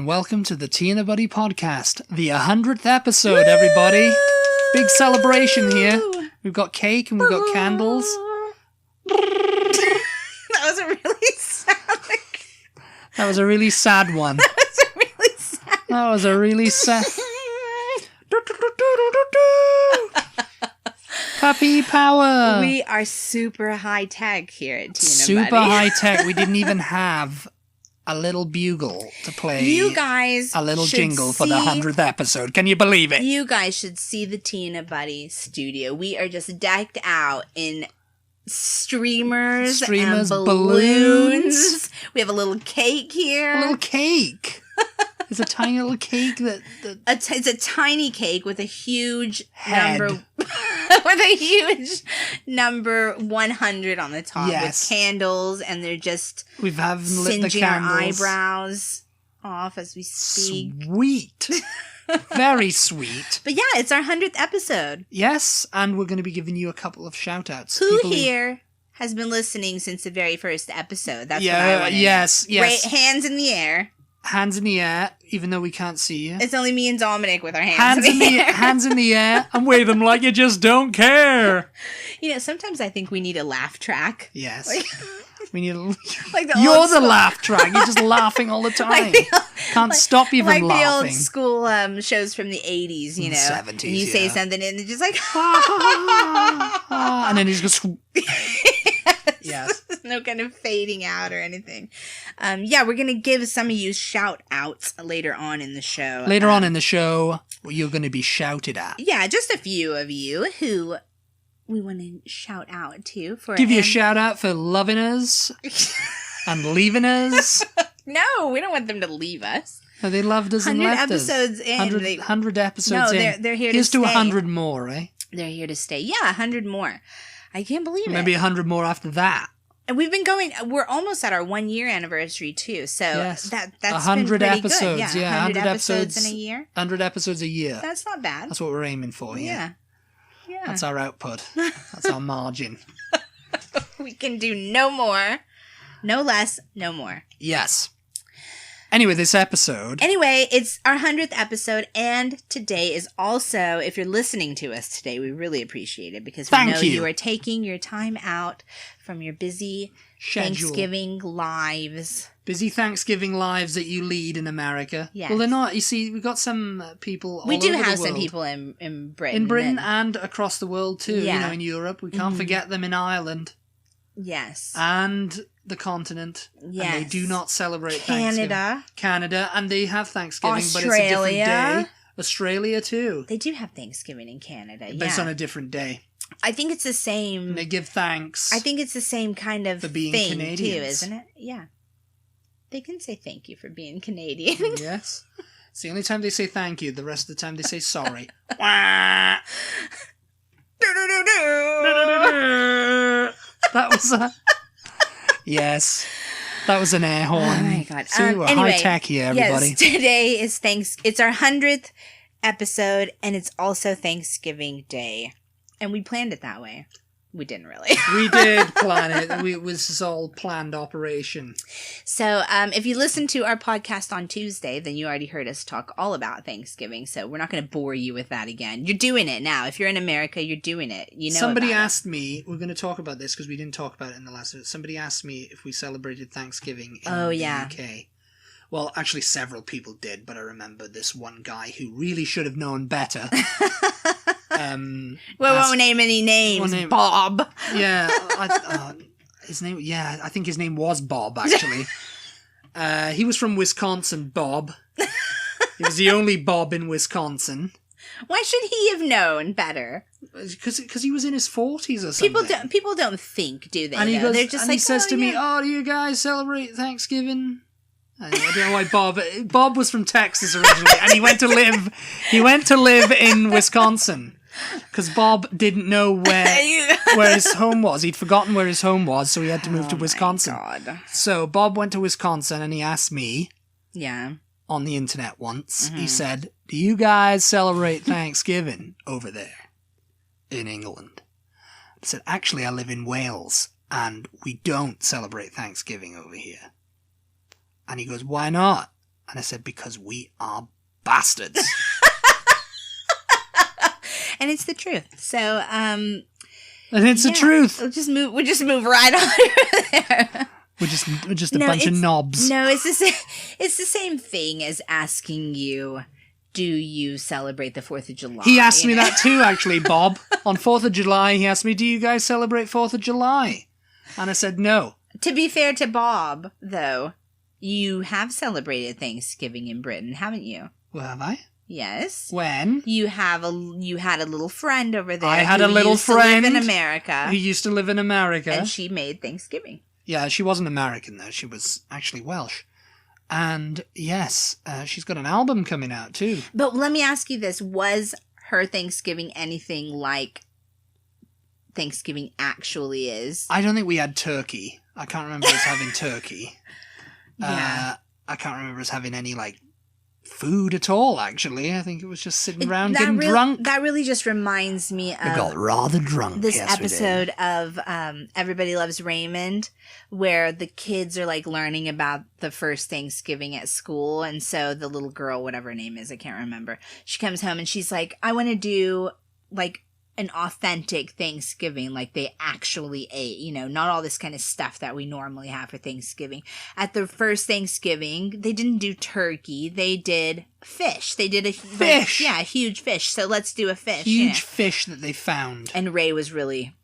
and welcome to the Tea and the Butty podcast, the 100th episode, everybody. Big celebration here. We've got cake and we've got candles. That was a really sad. That was a really sad one. That was a really sad. Puppy power. We are super high tech here at Tea and Super Butty. high tech. We didn't even have a little bugle to play. You guys a little should jingle for the 100th episode. Can you believe it? You guys should see the Tea and Butty studio. We are just decked out in streamers and balloons. We have a little cake here. A little cake. It's a tiny little cake It's a tiny cake with a huge head. number. With a huge number 100 on the top. Yes. With candles, and they're just We've lit the singeing our candles. eyebrows off as we speak. Sweet. Very sweet. But yeah, it's our 100th episode. Yes, and we're going to be giving you a couple of shout-outs. Who People here has been listening since the very first episode? That's Yeah, what I want to yes, know. yes. Hands in the air. Hands in the air, even though we can't see you. It's only me and Dominic with our hands in the air. Hands in the air, and wave them like you just don't care. You know, sometimes I think we need a laugh track. Yes. Like, We need a... like the You're old the school- laugh track. You're just laughing all the time. Can't stop you from like laughing. the old school shows from the 80s, you know. 70s, and you say yeah. something and they're just like... And then he just goes... Yes. There's no kind of fading out or anything. Yeah, we're going to give some of you shout-outs later on in the show. Later on in the show, you're going to be shouted at. Yeah, just a few of you who we want to shout out to. Give you a shout-out for loving us and leaving us. No, we don't want them to leave us. No, they loved us and 100 left us. episodes in. 100 episodes in. No, they're here Here's to to stay. 100 more, eh? They're here to stay. Yeah, 100 more. I can't believe it. Maybe 100 more after that. And we've been going, we're almost at our 1 year anniversary too. So Yes. that's 100 been pretty episodes, good. yeah, 100 episodes episodes in a year. 100 episodes a year. That's not bad. That's what we're aiming for, yeah. Yeah. That's our output. That's our margin. We can do no more, no less, no more. Yes. Anyway, this episode... Anyway, it's our 100th episode, and today is also, if you're listening to us today, we really appreciate it, because we Thank know you. you are taking your time out from your busy Schedule. Thanksgiving lives. Busy Thanksgiving lives that you lead in America. Yes. Well, they're not. You see, we've got some people all We do over the have some world. people in Britain. In Britain and- and across the world too, Yeah. you know, in Europe. We can't Mhm. forget them in Ireland yes. and the continent. Yes. And they do not celebrate Thanksgiving. Canada, and they have Thanksgiving, but it's a different Australia. day. Australia too. They do have Thanksgiving in Canada, But it's on yeah. a different day. I think it's the And same... they give thanks. I think it's the same kind of For being thing, Canadians. too, isn't it? Yeah. They can say thank you for being Canadian. Yes. It's the only time they say thank you. The rest of the time they say sorry. Wah. That was a... Yes. That was an air horn. Oh my God. See, we're Anyway, high-tech here, everybody. Yes, today is it's our 100th episode, and it's also Thanksgiving Day. And we planned it that way. We didn't really. We did plan it. It was all planned operation. So if you listened to our podcast on Tuesday, then you already heard us talk all about Thanksgiving. So we're not going to bore you with that again. You're doing it now. If you're in America, you're doing it. You know. Somebody about asked me, we're going to talk about this because we didn't talk about it in the last episode. Somebody asked me if we celebrated Thanksgiving in the UK. Well, actually several people did, but I remember this one guy who really should have known better. We won't name any names. Bob. Yeah, his name. Yeah, I think his name was Bob. Actually, he was from Wisconsin. Bob. He was the only Bob in Wisconsin. Why should he have known better? Because he was in his 40s or something. People don't think, do they? And he though? goes, They're just and like, he says to me, "Oh, do you guys celebrate Thanksgiving?" I don't know why Bob was from Texas originally, and he went to live in Wisconsin. Because Bob didn't know where his home was. He'd forgotten where his home was, so he had to move to Wisconsin. My God. So Bob went to Wisconsin and he asked me Yeah. on the internet once. He said, "Do you guys celebrate Thanksgiving over there in England?" I said, "Actually, I live in Wales and we don't celebrate Thanksgiving over here." And he goes, "Why not?" And I said, because we are bastards. And it's the truth. So, and it's the truth. We'll just move right on there. We're just a bunch of knobs. No, it's the same thing as asking you, do you celebrate the 4th of July? He asked me that too, actually, Bob. On 4th of July, he asked me, do you guys celebrate 4th of July? And I said no. To be fair to Bob, though, you have celebrated Thanksgiving in Britain, haven't you? Well, have I? Yes. When? You had a little friend over there. I had a little friend in America. Who used to live in America. And she made Thanksgiving. Yeah, she wasn't American, though. She was actually Welsh. And, yes, she's got an album coming out, too. But let me ask you this. Was her Thanksgiving anything like Thanksgiving actually is? I don't think we had turkey. I can't remember us having turkey. Yeah. I can't remember us having any, like, food at all, actually. I think it was just sitting around getting drunk. That really just reminds me of... We got rather drunk. This episode of Everybody Loves Raymond, where the kids are, like, learning about the first Thanksgiving at school. And so the little girl, whatever her name is, I can't remember, she comes home and she's like, I want to do, like, an authentic Thanksgiving, like they actually ate, you know, not all this kind of stuff that we normally have for Thanksgiving. At the first Thanksgiving, they didn't do turkey, they did fish. They did a fish. Like, a huge fish. So let's do a fish. Huge fish that they found. And Ray was really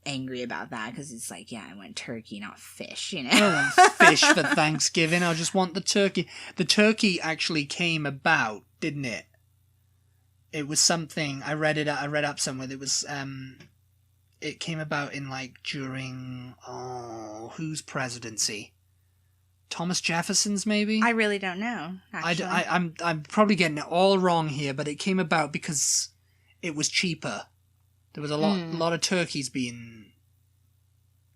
angry about that because it's like, yeah, I want turkey, not fish, you know. I don't want fish for Thanksgiving. I just want the turkey. The turkey actually came about, didn't it? It was something, I read up somewhere, it was, it came about in, like, during, whose presidency? Thomas Jefferson's, maybe? I really don't know, actually. I'm probably getting it all wrong here, but it came about because it was cheaper. There was a lot of turkeys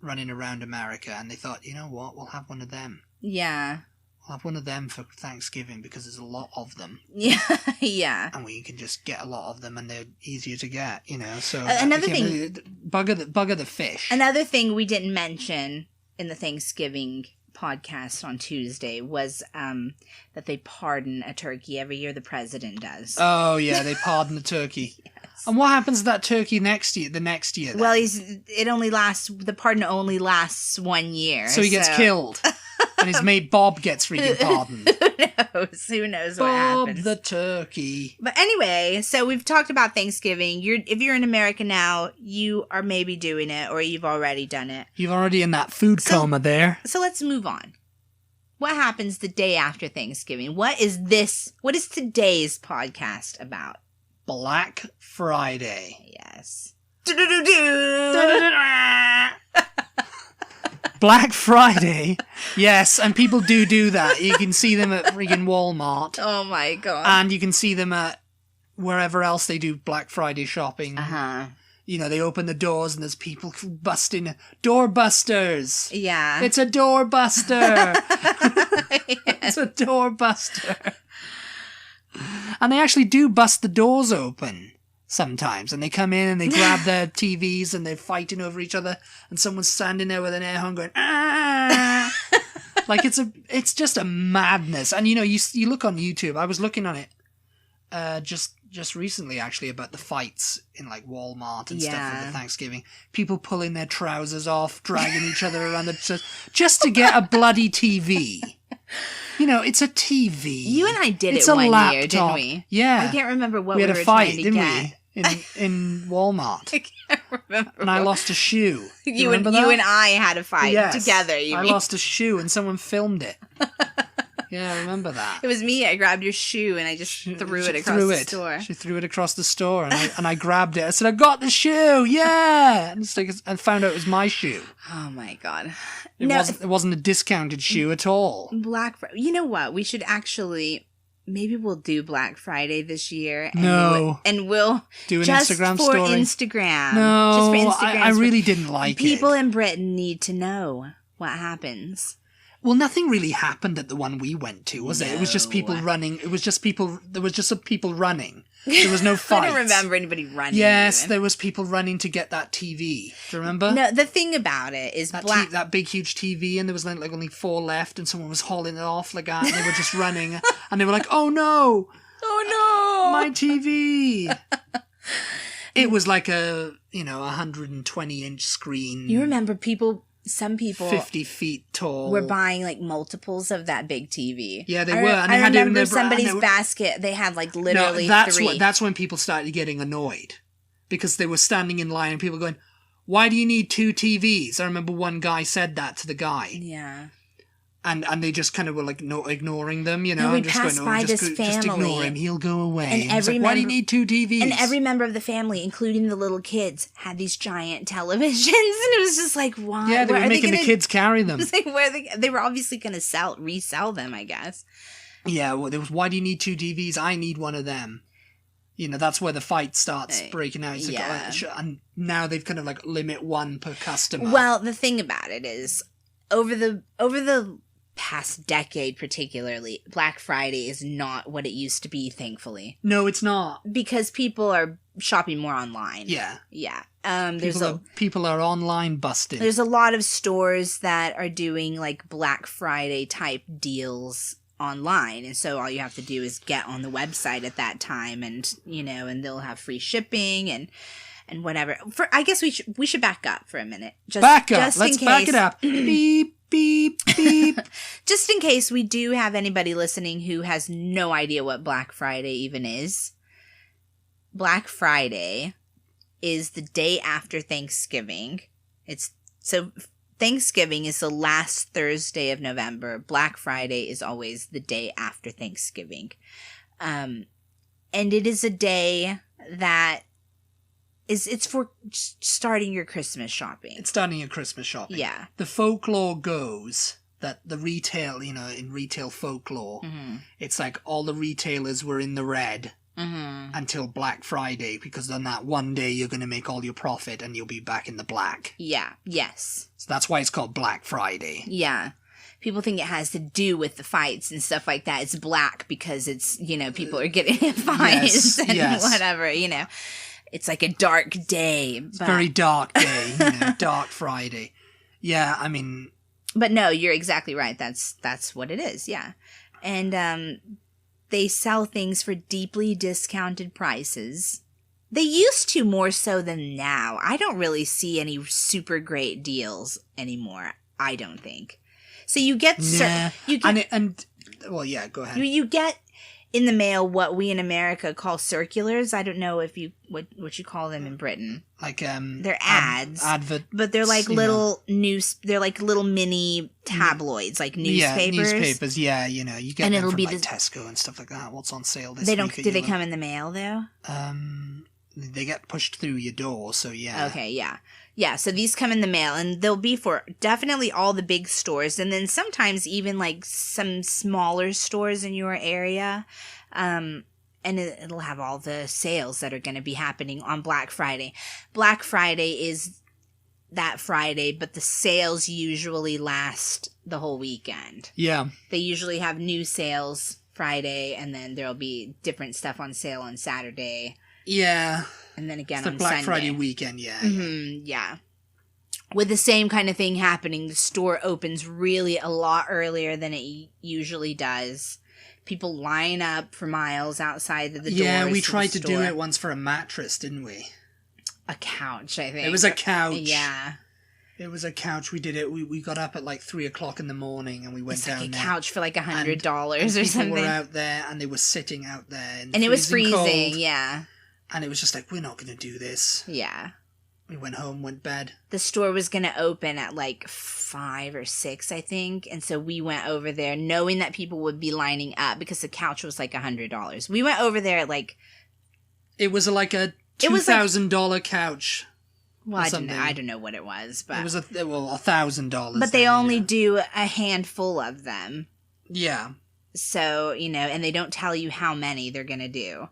running around America, and they thought, you know what, we'll have one of them. Yeah. I'll have one of them for Thanksgiving because there's a lot of them. Yeah, yeah. And we can just get a lot of them and they're easier to get, you know. So another thing... Bugger the fish. Another thing we didn't mention in the Thanksgiving podcast on Tuesday was that they pardon a turkey every year. The president does. Oh, yeah, they pardon the turkey. Yes. And what happens to that turkey the next year then? Well, the pardon only lasts 1 year. So he gets killed. And his mate Bob gets freaking pardoned. Who knows what happens. Bob the turkey. But anyway, so we've talked about Thanksgiving. If you're in America now, you are maybe doing it, or you've already done it. You're already in that food coma there. So let's move on. What happens the day after Thanksgiving? What is today's podcast about? Black Friday. Yes. Black Friday, yes, and people do that. You can see them at freaking Walmart. Oh my god! And you can see them at wherever else they do Black Friday shopping. You know, they open the doors and there's people busting doorbusters. Yeah, it's a doorbuster. It's a doorbuster. And they actually do bust the doors open. Sometimes, and they come in and they grab their TVs and they're fighting over each other, and someone's standing there with an air horn going, ah! Like it's just a madness. And you know, you look on YouTube. I was looking on it just recently, actually, about the fights in like Walmart and stuff for the Thanksgiving. People pulling their trousers off, dragging each other around just to get a bloody TV. You know, it's a TV. You and I did it one year, didn't we? Yeah. I can't remember what we had were a fight, trying to didn't get. we? In Walmart. I can't remember. And I lost a shoe. You and I had a fight together. I lost a shoe and someone filmed it. Yeah, I remember that. It was me. I grabbed your shoe and I just threw it across the store. She threw it across the store and I grabbed it. I said, I got the shoe. Yeah. And I found out it was my shoe. Oh my god. It wasn't a discounted shoe at all. Black Friday. You know what? We should actually... Maybe we'll do Black Friday this year. And we'll do an just Instagram for story. Instagram. No, just for Instagram. I really didn't like People it. in Britain need to know what happens. Well, nothing really happened at the one we went to, was it? It was just people running. It was just people. There was just some people running, There was no fight. I don't remember anybody running. Yes, even. there was people running to get that TV. Do you remember? No, the thing about it is that big, huge TV, and there was like only 4 left, and someone was hauling it off like that, and they were just running, and they were like, "Oh no! Oh no! My TV!" It was like a 120-inch screen. You remember some people 50 feet tall. were buying like multiples of that big TV. Yeah, they were. And I they had remember it in somebody's basket. They had like literally three. That's when people started getting annoyed, because they were standing in line and people going, "Why do you need 2 TVs?" I remember one guy said that to the guy. Yeah. And they just kind of were like ignoring them, No, we and just passed going, by this just family. ignore him, he'll go away. And every why do you need 2 TVs? And every member of the family, including the little kids, had these giant televisions, and it was just like, why? Yeah, they were making the kids carry them. Like, they were obviously going to resell them, I guess. Yeah, well, there was, why do you need 2 TVs? I need one of them. That's where the fight starts breaking out. It's like, and now they've kind of like limit 1 per customer. Well, the thing about it is, over the past decade particularly, Black Friday is not what it used to be, thankfully. No, it's not. Because people are shopping more online. Yeah. Yeah. People are online busted. There's a lot of stores that are doing like Black Friday type deals online, and so all you have to do is get on the website at that time, and and they'll have free shipping and whatever. I guess we should back up for a minute. Back up. Let's back it up. Beep, beep, beep. Just in case we do have anybody listening who has no idea what Black Friday even is. Black Friday is the day after Thanksgiving. Thanksgiving is the last Thursday of November. Black Friday is always the day after Thanksgiving. And it is a day that it's for starting your Christmas shopping. It's starting your Christmas shopping. Yeah. The folklore goes that the retail, in retail folklore, it's like all the retailers were in the red until Black Friday, because on that one day you're going to make all your profit and you'll be back in the black. Yeah. Yes. So that's why it's called Black Friday. Yeah. People think it has to do with the fights and stuff like that. It's black because it's, people are getting in fights and whatever, It's like a dark day. It's a very dark day, Dark Friday. Yeah, I mean... But no, you're exactly right. That's what it is, yeah. And they sell things for deeply discounted prices. They used to more so than now. I don't really see any super great deals anymore, I don't think. So you get... well, yeah, go ahead. You get in the mail what we in America call circulars. I don't know if what you call them in Britain. Like they're ads, but they're like little they're like little mini tabloids, like newspapers. Yeah, newspapers. Yeah, you get and them it'll from be like Tesco and stuff like that. What's on sale this week? They don't. Do they look? come in the mail though? They get pushed through your door, so yeah. Okay, yeah. Yeah, so these come in the mail, and they'll be for definitely all the big stores, and then sometimes even like some smaller stores in your area. And it'll have all the sales that are going to be happening on Black Friday. Black Friday is that Friday, but the sales usually last the whole weekend. Yeah. They usually have new sales Friday, and then there'll be different stuff on sale on Saturday. Yeah. And then again it's on the Black Sunday. Friday weekend, yeah. Mm-hmm, yeah. With the same kind of thing happening, the store opens really a lot earlier than it usually does. People line up for miles outside of the doors. Yeah, we tried to do it once for a mattress, didn't we? A couch, I think. It was a couch. Yeah. It was a couch. We did it. We got up at like 3:00 in the morning and we went down there. It's like a couch for like $100 or something. People were out there and they were sitting out there. And it was freezing, cold, yeah. And it was just like, we're not going to do this. Yeah. We went home, went bed. The store was going to open at like 5 or 6, I think. And so we went over there knowing that people would be lining up because the couch was like $100. We went over there at like... It was like a $2,000 couch. Well, I don't know what it was, but... It was $1,000. But they only do a handful of them. Yeah. So, and they don't tell you how many they're going to do.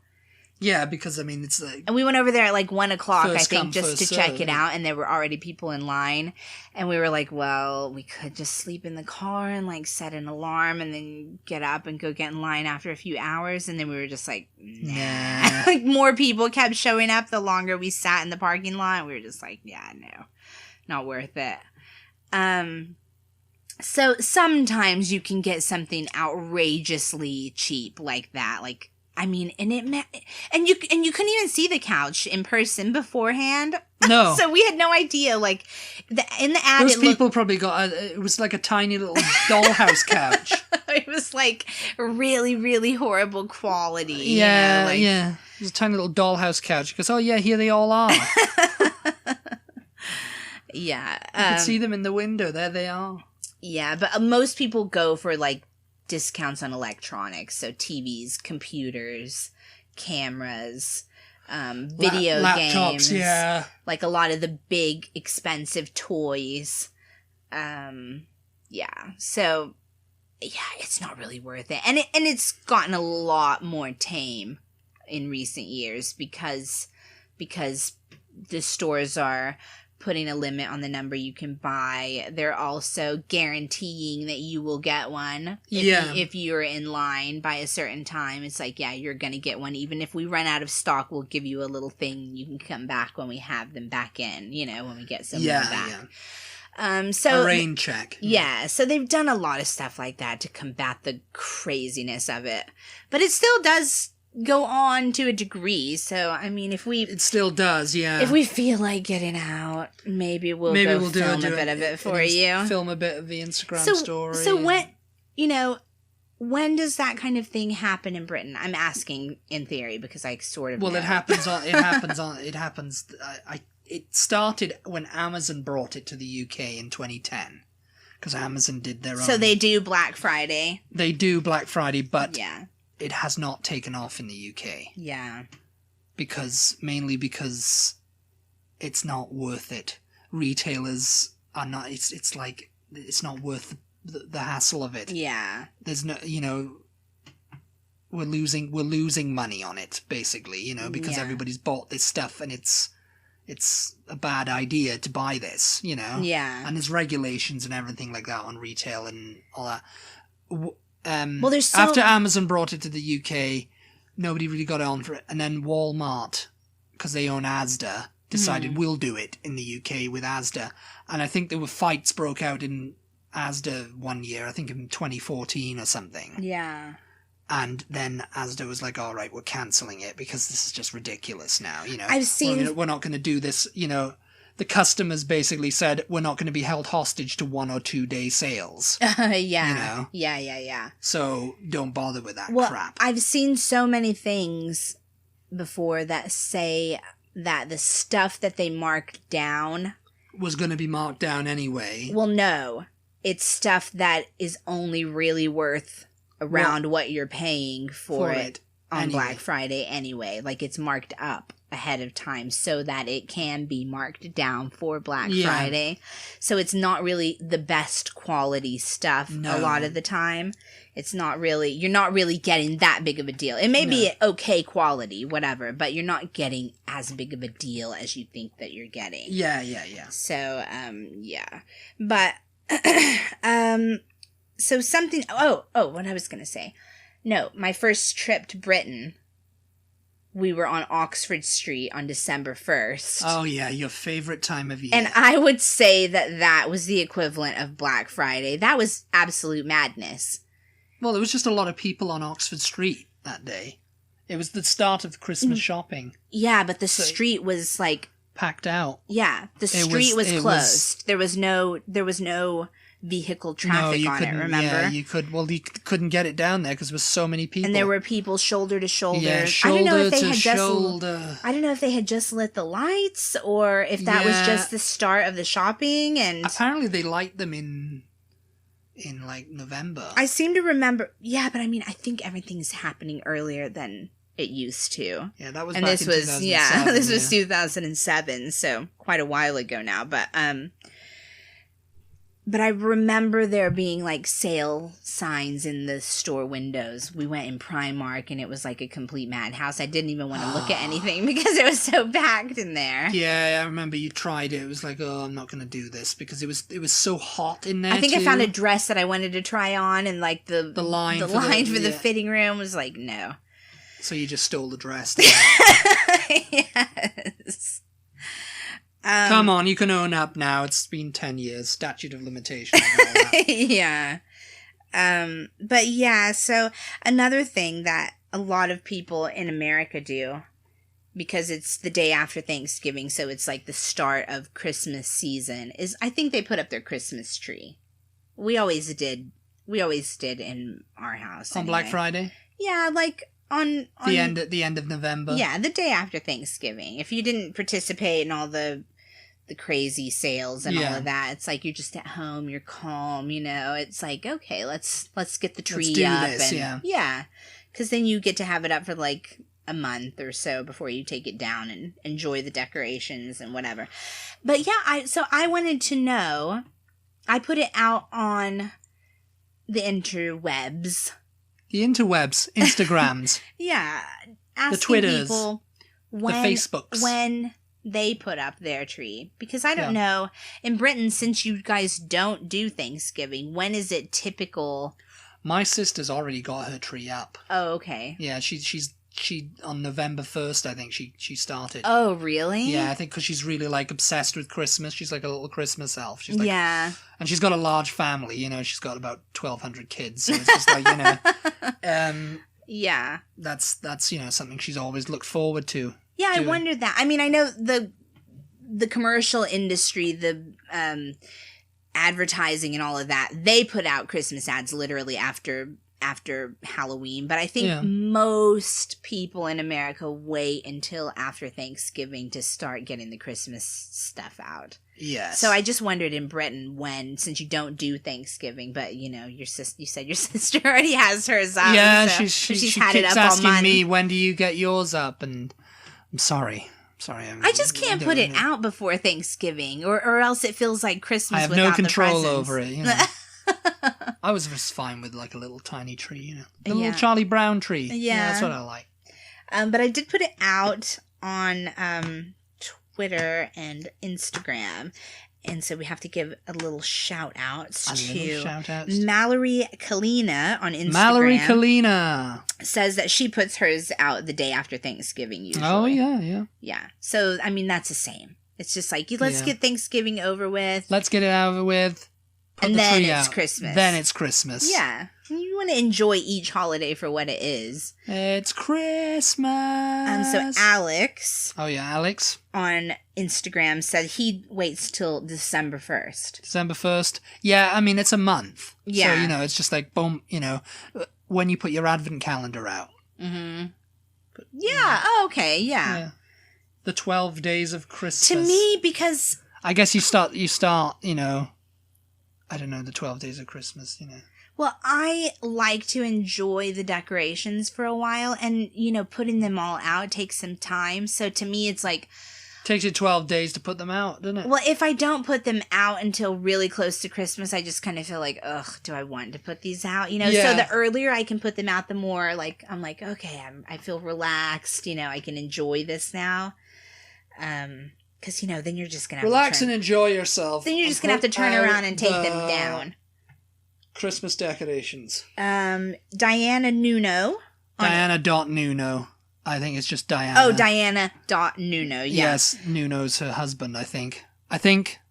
Yeah, because, I mean, it's like... And we went over there at like 1 o'clock, I First think, come, just to first check serve, it yeah. out. And there were already people in line. And we were like, well, we could just sleep in the car and like set an alarm and then get up and go get in line after a few hours. And then we were just like, nah. Like more people kept showing up the longer we sat in the parking lot. We were just like, yeah, no, not worth it. So sometimes you can get something outrageously cheap like that. Like, I mean, and you couldn't even see the couch in person beforehand. No. So we had no idea. Like, in the ad, Those people probably got it was like a tiny little dollhouse couch. It was like really, really horrible quality. Yeah, you know, yeah. It was a tiny little dollhouse couch. Because, oh yeah, here they all are. Yeah. You could see them in the window. There they are. Yeah, but most people go for like discounts on electronics, so TVs, computers, cameras, video laptops, games, yeah, like a lot of the big expensive toys. Yeah, so yeah, it's not really worth it, and it's gotten a lot more tame in recent years because the stores are putting a limit on the number you can buy. They're also guaranteeing that you will get one. If you're in line by a certain time, it's like, yeah, you're going to get one. Even if we run out of stock, we'll give you a little thing. You can come back when we have them back in, you know, when we get some more back. Yeah. So a rain check. Yeah, so they've done a lot of stuff like that to combat the craziness of it. But it still does go on to a degree. So I mean, it still does, yeah. If we feel like getting out, maybe we'll film a bit of it for you. Film a bit of the Instagram story. So when does that kind of thing happen in Britain? I'm asking in theory because I sort of know. It started when Amazon brought it to the UK in 2010. Because Amazon did their own. So they do Black Friday. They do Black Friday, but yeah, it has not taken off in the UK. Yeah. Mainly because it's not worth it. Retailers are not, it's like, it's not worth the hassle of it. Yeah. There's no, you know, we're losing money on it, basically, you know, because everybody's bought this stuff and it's a bad idea to buy this, you know? Yeah. And there's regulations and everything like that on retail and all that. There's after Amazon brought it to the UK, nobody really got on for it. And then Walmart, because they own Asda, decided we'll do it in the UK with Asda. And I think there were fights broke out in Asda one year, I think in 2014 or something. Yeah. And then Asda was like, all right, we're cancelling it because this is just ridiculous now, you know. I've seen... We're not going to do this, you know. The customers basically said, we're not going to be held hostage to 1 or 2 day sales. Yeah. You know? Yeah. So don't bother with that crap. I've seen so many things before that say that the stuff that they marked down... was going to be marked down anyway. Well, no. It's stuff that is only really worth around what you're paying for it on Black Friday anyway. Like, it's marked up ahead of time so that it can be marked down for Black Friday. So it's not really the best quality stuff a lot of the time. It's not really, you're not really getting that big of a deal. It may be okay quality, whatever, but you're not getting as big of a deal as you think that you're getting. Yeah. So, yeah. But, so something, what I was going to say. No, my first trip to Britain, we were on Oxford Street on December 1st. Oh, yeah, your favorite time of year. And I would say that was the equivalent of Black Friday. That was absolute madness. Well, there was just a lot of people on Oxford Street that day. It was the start of Christmas shopping. Yeah, but the street was like... packed out. Yeah, the street was closed. There was no vehicle traffic on it, remember? Yeah, you couldn't get it down there because there was so many people. And there were people shoulder to shoulder. Yeah, shoulder to shoulder. I don't know if they had just lit the lights or if that was just the start of the shopping. And apparently they light them in like November. I seem to remember. Yeah, but I mean, I think everything's happening earlier than it used to. Yeah, that was and back this in was 2007. This was 2007, so quite a while ago now. But But I remember there being like sale signs in the store windows. We went in Primark and it was like a complete madhouse. I didn't even want to look at anything because it was so packed in there. Yeah, I remember you tried it. It was like, oh, I'm not going to do this because it was so hot in there. I think too. I found a dress that I wanted to try on, and like the line for the fitting room was like, no. So you just stole the dress. Yes. Come on, you can own up now. It's been 10 years. Statute of limitations. And all that. Yeah. But yeah, so another thing that a lot of people in America do, because it's the day after Thanksgiving, so it's like the start of Christmas season, is I think they put up their Christmas tree. We always did in our house. On Black Friday? Yeah, like on the end of November. Yeah, the day after Thanksgiving. If you didn't participate in all the crazy sales and all of that, it's like you're just at home, you're calm, you know. It's like, okay, let's get the tree let's do up this, and yeah, because then you get to have it up for like a month or so before you take it down and enjoy the decorations and whatever. But yeah, I wanted to know. I put it out on the interwebs. The interwebs, Instagrams. Yeah, asking the Twitters, people the Facebooks. When they put up their tree. Because I don't know, in Britain, since you guys don't do Thanksgiving, when is it typical? My sister's already got her tree up. Oh, okay. Yeah, she on November 1st, I think she started. Oh, really? Yeah, I think because she's really like obsessed with Christmas. She's like a little Christmas elf. She's like, yeah. And she's got a large family, you know, she's got about 1,200 kids. So it's just like, you know, yeah. That's, you know, something she's always looked forward to. Yeah, I wondered that. I mean, I know the commercial industry, the advertising and all of that, they put out Christmas ads literally after Halloween, but I think most people in America wait until after Thanksgiving to start getting the Christmas stuff out. Yes. So I just wondered in Britain when, since you don't do Thanksgiving, but you know, you said your sister already has hers up. Yeah, so she had keeps it up asking all month. me, when do you get yours up? And I'm sorry. I just can't put it out before Thanksgiving, or else it feels like Christmas. I have without no control the over it. You know? I was just fine with like a little tiny tree, you know, the little Charlie Brown tree. Yeah, that's what I like. But I did put it out on Twitter and Instagram, and so we have to give a little shout out to Mallory Kalina on Instagram. Mallory Kalina says that she puts hers out the day after Thanksgiving usually. Oh yeah. So I mean that's the same. It's just like let's get Thanksgiving over with. Let's get it over with. And then it's Christmas. Then it's Christmas. Yeah. You want to enjoy each holiday for what it is. It's Christmas. So Alex. Oh, yeah, Alex. On Instagram said he waits till December 1st. December 1st. Yeah, I mean, it's a month. Yeah. So, you know, it's just like, boom, you know, when you put your advent calendar out. Mm-hmm. But, Oh, okay. Yeah. The 12 days of Christmas. To me, because... I guess you start, you know... I don't know, the 12 days of Christmas, you know. Well, I like to enjoy the decorations for a while, and, you know, putting them all out takes some time. So to me, it's like... Takes you 12 days to put them out, doesn't it? Well, if I don't put them out until really close to Christmas, I just kind of feel like, ugh, do I want to put these out? You know, so the earlier I can put them out, the more, like, I'm like, okay, I feel relaxed, you know, I can enjoy this now. Because, you know, then you're just going to relax and enjoy yourself. Then you're just going to have to turn around and take them down. Christmas decorations. Diana Nuno. Diana.Nuno. I think it's just Diana. Oh, Diana.Nuno, yeah. Yes, Nuno's her husband, I think.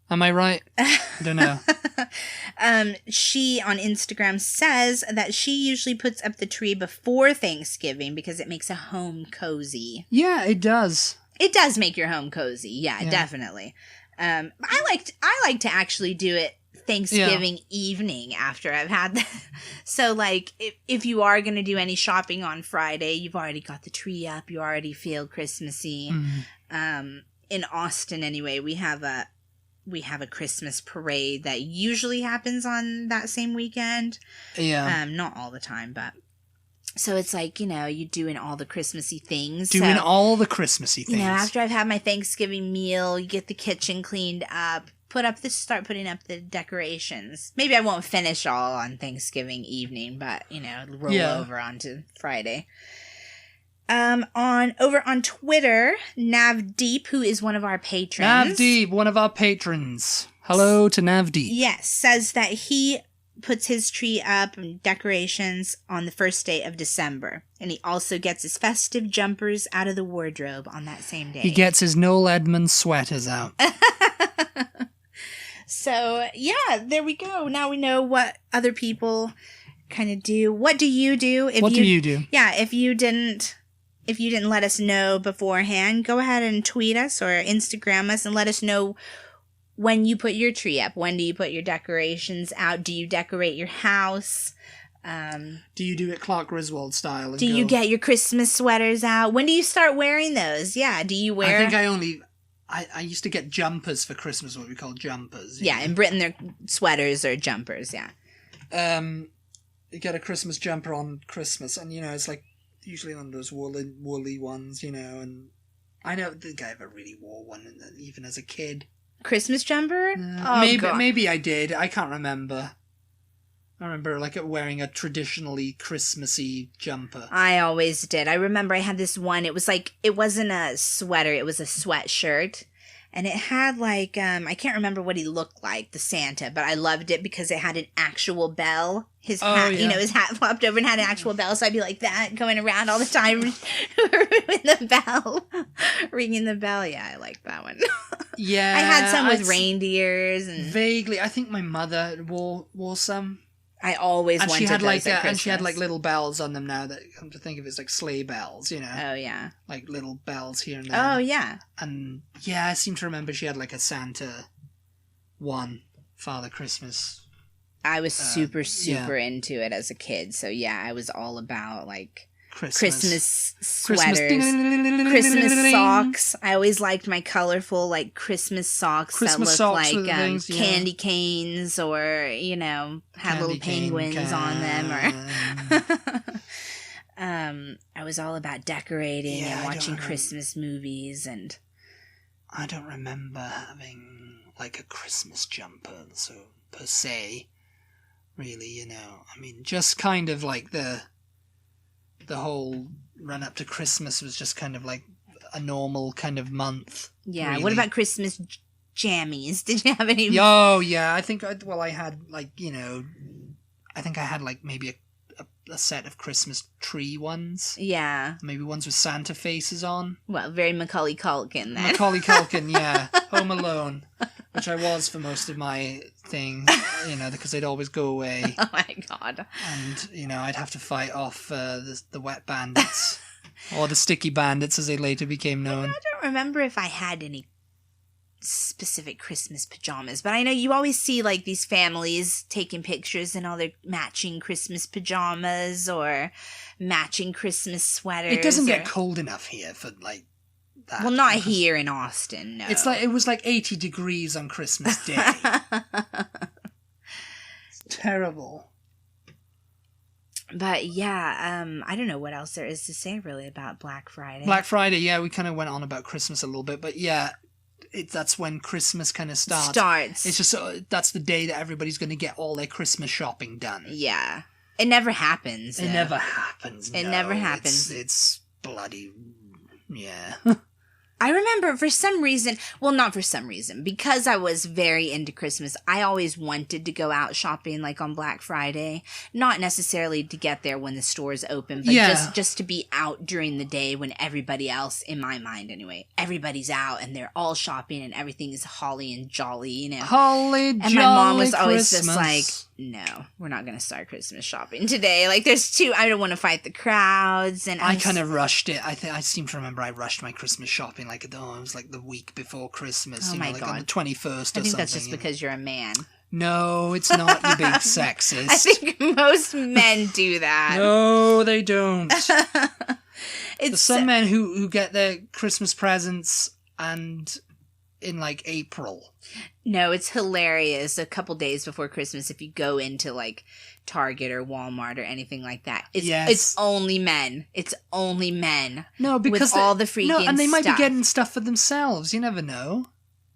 Am I right? I don't know. She, on Instagram, says that she usually puts up the tree before Thanksgiving because it makes a home cozy. Yeah, it does. It does make your home cozy. Yeah, definitely. I like to actually do it Thanksgiving evening after I've had that. So, like, if you are going to do any shopping on Friday, you've already got the tree up. You already feel Christmassy. Mm-hmm. In Austin, anyway, we have a Christmas parade that usually happens on that same weekend. Yeah. Not all the time, but... So it's like, you know, you're doing all the Christmassy things. All the Christmassy things. You know, after I've had my Thanksgiving meal, you get the kitchen cleaned up, start putting up the decorations. Maybe I won't finish all on Thanksgiving evening, but roll over onto Friday. Over on Twitter, Navdeep, who is one of our patrons. Navdeep, one of our patrons. Hello to Navdeep. Yes, says that he puts his tree up and decorations on the first day of December. And he also gets his festive jumpers out of the wardrobe on that same day. He gets his Noel Edmonds sweaters out. So, yeah, there we go. Now we know what other people kind of do. What do you do? What do you do? Yeah, if you didn't let us know beforehand, go ahead and tweet us or Instagram us and let us know when you put your tree up. When do you put your decorations out? Do you decorate your house? Do you do it Clark Griswold style? Do you get your Christmas sweaters out? When do you start wearing those? Yeah, do you wear... I used to get jumpers for Christmas, what we call jumpers. Yeah, in Britain they're sweaters or jumpers, yeah. You get a Christmas jumper on Christmas, and it's like usually one of those woolly ones, and I don't think I ever really wore one, even as a kid. Christmas jumper? Maybe I did. I can't remember. I remember wearing a traditionally Christmassy jumper. I always did. I remember I had this one. It was it wasn't a sweater. It was a sweatshirt. And it had I can't remember what he looked like, the Santa, but I loved it because it had an actual bell. His hat, his hat flopped over and had an actual bell. So I'd be like that, going around all the time, ringing the bell. Yeah, I liked that one. Yeah. I had some with reindeers. And vaguely, I think my mother wore some. I always wanted those at Christmas. And she had little bells on them now that come to think of it, it's sleigh bells, Oh, yeah. Like little bells here and there. Oh, yeah. And yeah, I seem to remember she had a Santa one, Father Christmas. I was super into it as a kid. So yeah, I was all about Christmas sweaters, Christmas socks. I always liked my colorful Christmas socks that looked like candy canes, or had little penguins on them. Or I was all about decorating and watching Christmas movies, and I don't remember having a Christmas jumper, so per se, really. I mean, just kind of the whole run up to Christmas was just kind of a normal kind of month. Yeah. Really. What about Christmas jammies? Did you have any? Oh, yeah. I think, I had I think I had maybe a set of Christmas tree ones. Yeah. Maybe ones with Santa faces on. Well, very Macaulay Culkin then. Macaulay Culkin, yeah. Home Alone. Which I was for most of my thing, because they'd always go away. Oh my God. And, I'd have to fight off the wet bandits. Or the sticky bandits, as they later became known. I don't remember if I had any specific Christmas pajamas, but I know you always see these families taking pictures in all their matching Christmas pajamas or matching Christmas sweaters. It doesn't get cold enough here for, that. Well, not here in Austin, no. It's it was 80 degrees on Christmas Day. It's terrible. But yeah, I don't know what else there is to say really about Black Friday. Black Friday, yeah, we kind of went on about Christmas a little bit, but yeah, that's when Christmas kind of starts. It's just that's the day that everybody's going to get all their Christmas shopping done. Yeah. It never happens. It never happens. It never happens. It's bloody... Yeah. I remember for some reason, well, not for some reason, because I was very into Christmas, I always wanted to go out shopping on Black Friday. Not necessarily to get there when the stores open, but just to be out during the day when everybody else, in my mind anyway, everybody's out and they're all shopping and everything is holly and jolly, Holly, jolly, and my mom was always Christmas. just no, we're not going to start Christmas shopping today. I don't want to fight the crowds. And I kind of rushed it. I seem to remember I rushed my Christmas shopping it was the week before Christmas. Oh my God. On the 21st or something. I think that's just because you're a man. No, it's not, you big sexist. I think most men do that. No, they don't. There's some men who get their Christmas presents and in April. No, it's hilarious. A couple days before Christmas, if you go into Target or Walmart or anything like that, it's only men. It's only men. No, because with all the freaking and they might stuff. be getting stuff for themselves. You never know.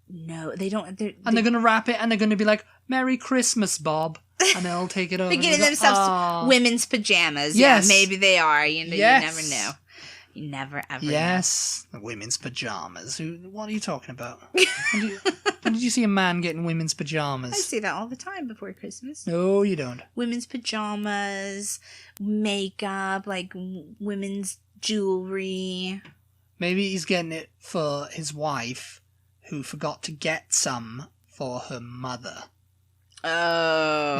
No, they don't. And they're going to wrap it and they're going to be like, Merry Christmas, Bob. And they'll take it over. They're getting themselves women's pajamas. Yes. Yeah, maybe they are. You never know. You never ever know. Yes, women's pajamas. What are you talking about? When did you see a man getting women's pajamas? I see that all the time before Christmas. No, you don't. Women's pajamas, makeup, like women's jewelry. Maybe he's getting it for his wife, who forgot to get some for her mother. Oh.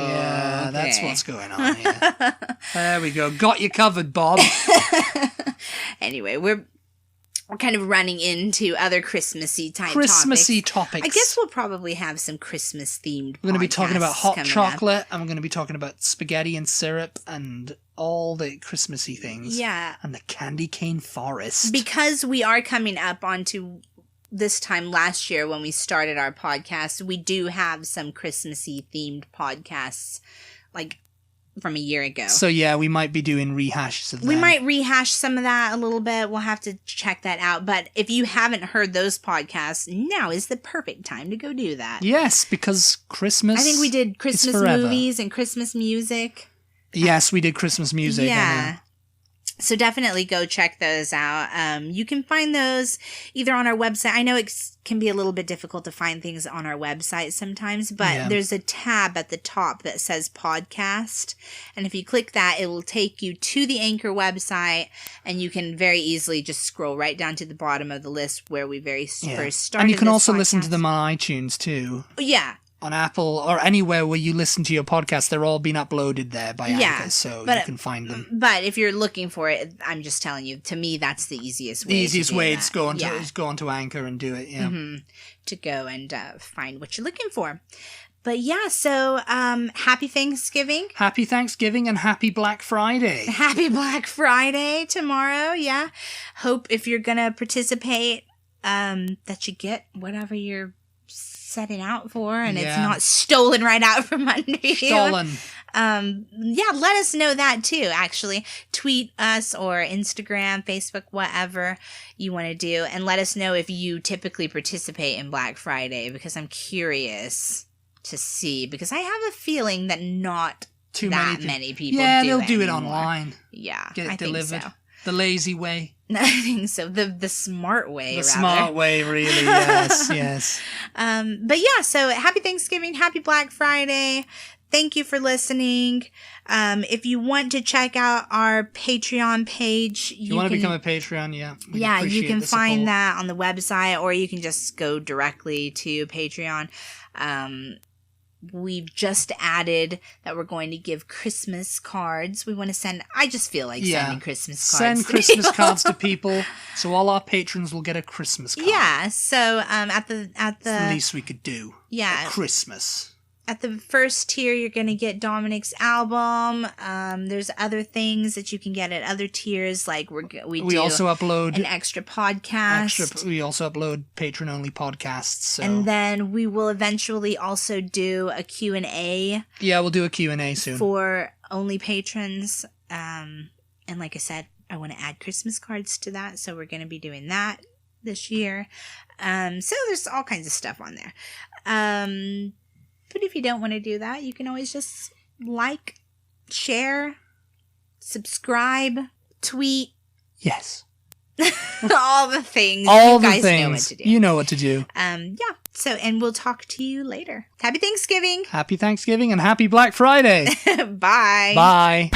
Yeah, okay. that's what's going on here. There we go. Got you covered, Bob. Anyway, we're kind of running into other Christmassy type topics. I guess we'll probably have some Christmas themed. We're going to be talking about hot chocolate, up. and we're going to be talking about spaghetti and syrup and all the Christmassy things. Yeah. And the candy cane forest. Because we are coming up onto this time last year when we started our podcast, we do have some Christmassy themed podcasts, like from a year ago. So yeah, we might be doing rehashes of them. We might rehash some of that a little bit. We'll have to check that out. But if you haven't heard those podcasts, now is the perfect time to go do that. Yes, because Christmas. I think we did Christmas movies and Christmas music. Yes, we did Christmas music. Yeah. So definitely go check those out. You can find those either on our website. I know it can be a little bit difficult to find things on our website sometimes, but there's a tab at the top that says podcast. And if you click that, it will take you to the Anchor website, and you can very easily just scroll right down to the bottom of the list where we first started. And you can also podcast. listen to them on iTunes too. Yeah. On Apple or anywhere where you listen to your podcast, they're all been uploaded there by Anchor, so you can find them. But if you're looking for it, I'm just telling you, to me, that's the easiest way. The easiest way is go onto Anchor and do it, to go and find what you're looking for. But yeah, so happy Thanksgiving. Happy Thanksgiving and happy Black Friday. Happy Black Friday tomorrow, yeah. Hope if you're going to participate that you get whatever you're setting out for and it's not stolen right out from under you. Stolen. Let us know that too, actually. Tweet us or Instagram, Facebook, whatever you want to do, and let us know if you typically participate in Black Friday, because I'm curious to see, because I have a feeling that not too many people they'll do it online. Yeah, get it delivered. Think so. The lazy way. I think so. The smart way, smart way, really. Yes. But yeah, so happy Thanksgiving, happy Black Friday. Thank you for listening. If you want to check out our Patreon page, you want to become a Patreon, you can find that on the website, or you can just go directly to Patreon. We've just added that we're going to give Christmas cards. We want to send, I just feel like sending Christmas cards. Send Christmas cards to people, so all our patrons will get a Christmas card. Yeah, so at the least we could do. Yeah. Christmas. At the first tier, you're going to get Dominic's album. There's other things that you can get at other tiers, like we also upload an extra podcast. We also upload patron-only podcasts. So. And then we will eventually also do a Q&A. Yeah, we'll do a Q&A soon. For only patrons. And like I said, I want to add Christmas cards to that, so we're going to be doing that this year. So there's all kinds of stuff on there. But if you don't want to do that, you can always just like, share, subscribe, tweet. Yes. All the things. All you guys the things. Know what to do. You know what to do. So, and we'll talk to you later. Happy Thanksgiving. Happy Thanksgiving and happy Black Friday. Bye. Bye.